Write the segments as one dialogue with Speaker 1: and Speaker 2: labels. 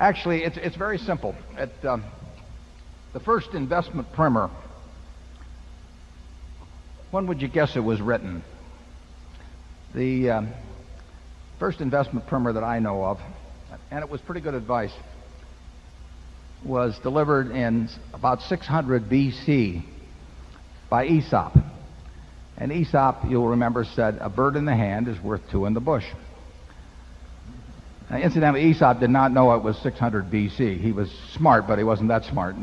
Speaker 1: Actually, it's very simple. The first investment primer, when would you guess it was written? The first investment primer that I know of, and it was pretty good advice, was delivered in about 600 BC by Aesop. And Aesop, you'll remember, said, "A bird in the hand is worth two in the bush." Now, incidentally, Aesop did not know it was 600 BC. He was smart, but he wasn't that smart.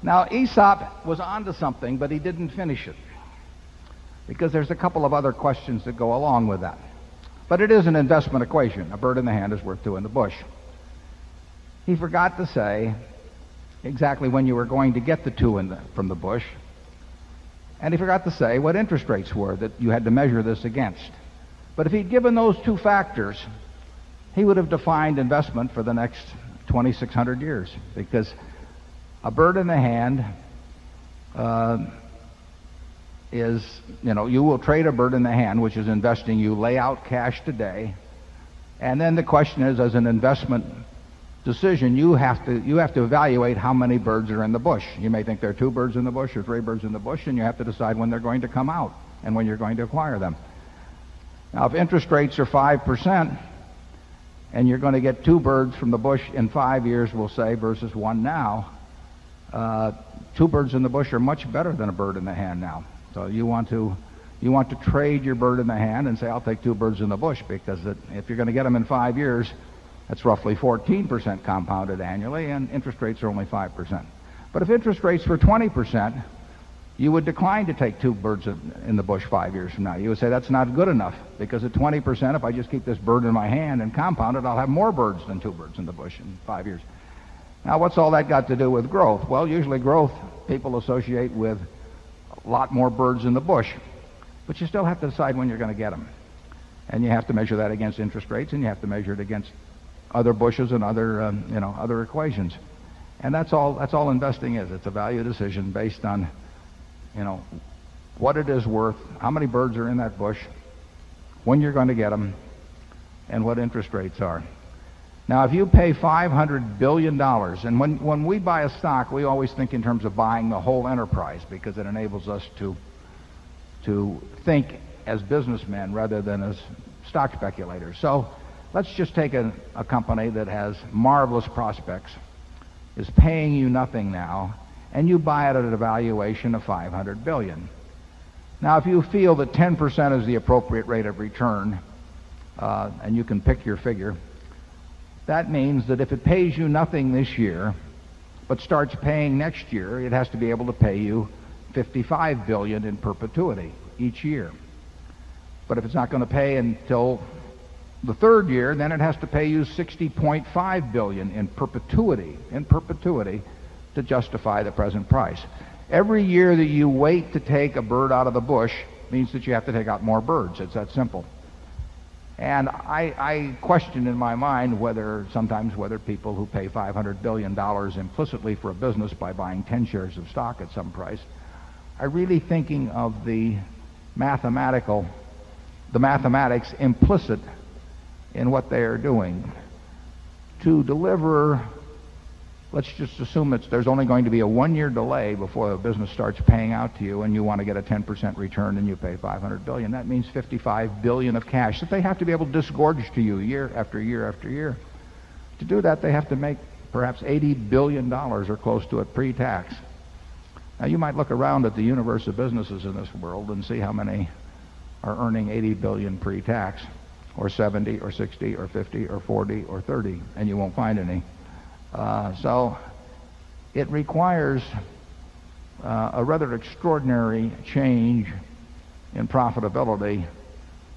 Speaker 1: Now, Aesop was onto something, but he didn't finish it, because there's a couple of other questions that go along with that. But it is an investment equation. A bird in the hand is worth two in the bush. He forgot to say exactly when you were going to get the two from the bush, and he forgot to say what interest rates were that you had to measure this against. But if he'd given those two factors, he would have defined investment for the next 2,600 years, because a bird in the hand is, you will trade a bird in the hand, which is investing. You lay out cash today, and then the question is, as an investment decision, you have to evaluate how many birds are in the bush. You may think there are two birds in the bush or three birds in the bush, and you have to decide when they're going to come out and when you're going to acquire them. Now, if interest rates are 5%, and you're going to get two birds from the bush in 5 years, we'll say, versus one now, two birds in the bush are much better than a bird in the hand now. So you want to trade your bird in the hand and say, "I'll take two birds in the bush," because if you're going to get them in 5 years, that's roughly 14% compounded annually, and interest rates are only 5%. But if interest rates were 20%, you would decline to take two birds in the bush 5 years from now. You would say, "That's not good enough, because at 20%, if I just keep this bird in my hand and compound it, I'll have more birds than two birds in the bush in 5 years." Now, what's all that got to do with growth? Well, usually growth people associate with a lot more birds in the bush, but you still have to decide when you're going to get them. And you have to measure that against interest rates, and you have to measure it against other bushes and other equations. And that's all investing is. It's a value decision based on what it is worth, how many birds are in that bush, when you're going to get them, and what interest rates are. Now, if you pay $500 billion, and when we buy a stock, we always think in terms of buying the whole enterprise, because it enables us to think as businessmen rather than as stock speculators. So let's just take a company that has marvelous prospects, is paying you nothing now, and you buy it at a valuation of $500 billion. Now, if you feel that 10% is the appropriate rate of return, and you can pick your figure, that means that if it pays you nothing this year, but starts paying next year, it has to be able to pay you $55 billion in perpetuity each year. But if it's not going to pay until the third year, then it has to pay you $60.5 billion in perpetuity to justify the present price. Every year that you wait to take a bird out of the bush means that you have to take out more birds. It's that simple. And I question in my mind sometimes whether people who pay $500 billion implicitly for a business by buying 10 shares of stock at some price are really thinking of the mathematics implicit in what they are doing. To deliver, let's just assume there's only going to be a 1-year delay before the business starts paying out to you, and you want to get a 10% return, and you pay $500 billion. That means $55 billion of cash that they have to be able to disgorge to you year after year after year. To do that, they have to make perhaps $80 billion or close to it pre-tax. Now, you might look around at the universe of businesses in this world and see how many are earning $80 billion pre-tax, or 70, or 60, or 50, or 40, or 30, and you won't find any. So it requires a rather extraordinary change in profitability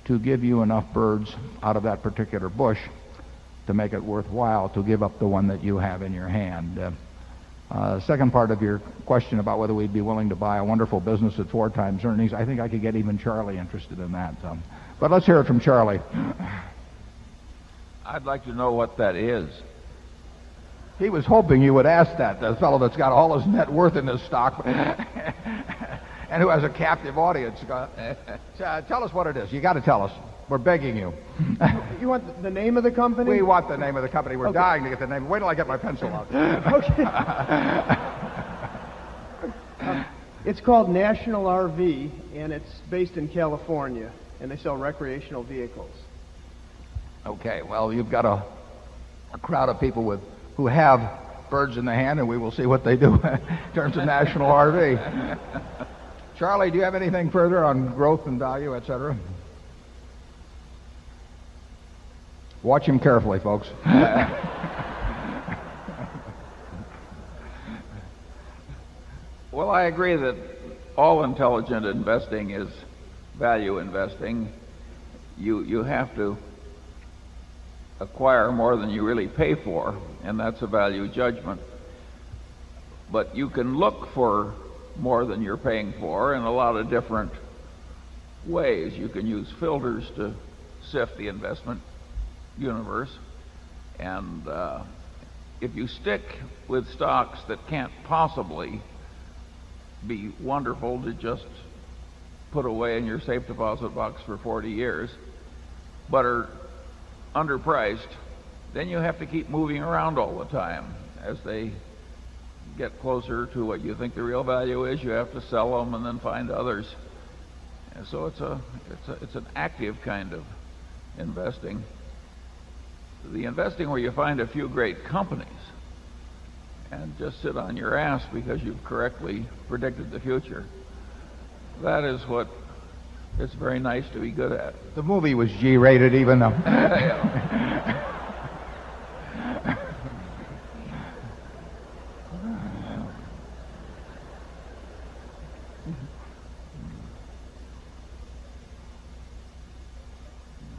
Speaker 1: to give you enough birds out of that particular bush to make it worthwhile to give up the one that you have in your hand. Second part of your question about whether we'd be willing to buy a wonderful business at 4 times earnings, I think I could get even Charlie interested in that. But let's hear it from Charlie.
Speaker 2: I'd like to know what that is.
Speaker 1: He was hoping you would ask that, the fellow that's got all his net worth in his stock and who has a captive audience. Tell us what it is. You got to tell us. We're begging you.
Speaker 2: You want the name of the company?
Speaker 1: We want the name of the company. We're
Speaker 2: Okay.
Speaker 1: dying to get the name. Wait till I get my pencil out.
Speaker 2: Okay. It's called National RV, and it's based in California, and they sell recreational vehicles.
Speaker 1: Okay, well, you've got a crowd of people who have birds in the hand, and we will see what they do in terms of National RV. Charlie, do you have anything further on growth and value, et cetera? Watch him carefully, folks.
Speaker 3: Well, I agree that all intelligent investing is value investing. You have to acquire more than you really pay for, and that's a value judgment. But you can look for more than you're paying for in a lot of different ways. You can use filters to sift the investment universe, and if you stick with stocks that can't possibly be wonderful to just put away in your safe deposit box for 40 years, but are underpriced, then you have to keep moving around all the time. As they get closer to what you think the real value is, you have to sell them and then find others. And so it's an active kind of investing. The investing where you find a few great companies and just sit on your ass because you've correctly predicted the future, that is what it's very nice to be good at.
Speaker 1: The movie was G-rated, even though.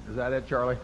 Speaker 1: Is that it, Charlie?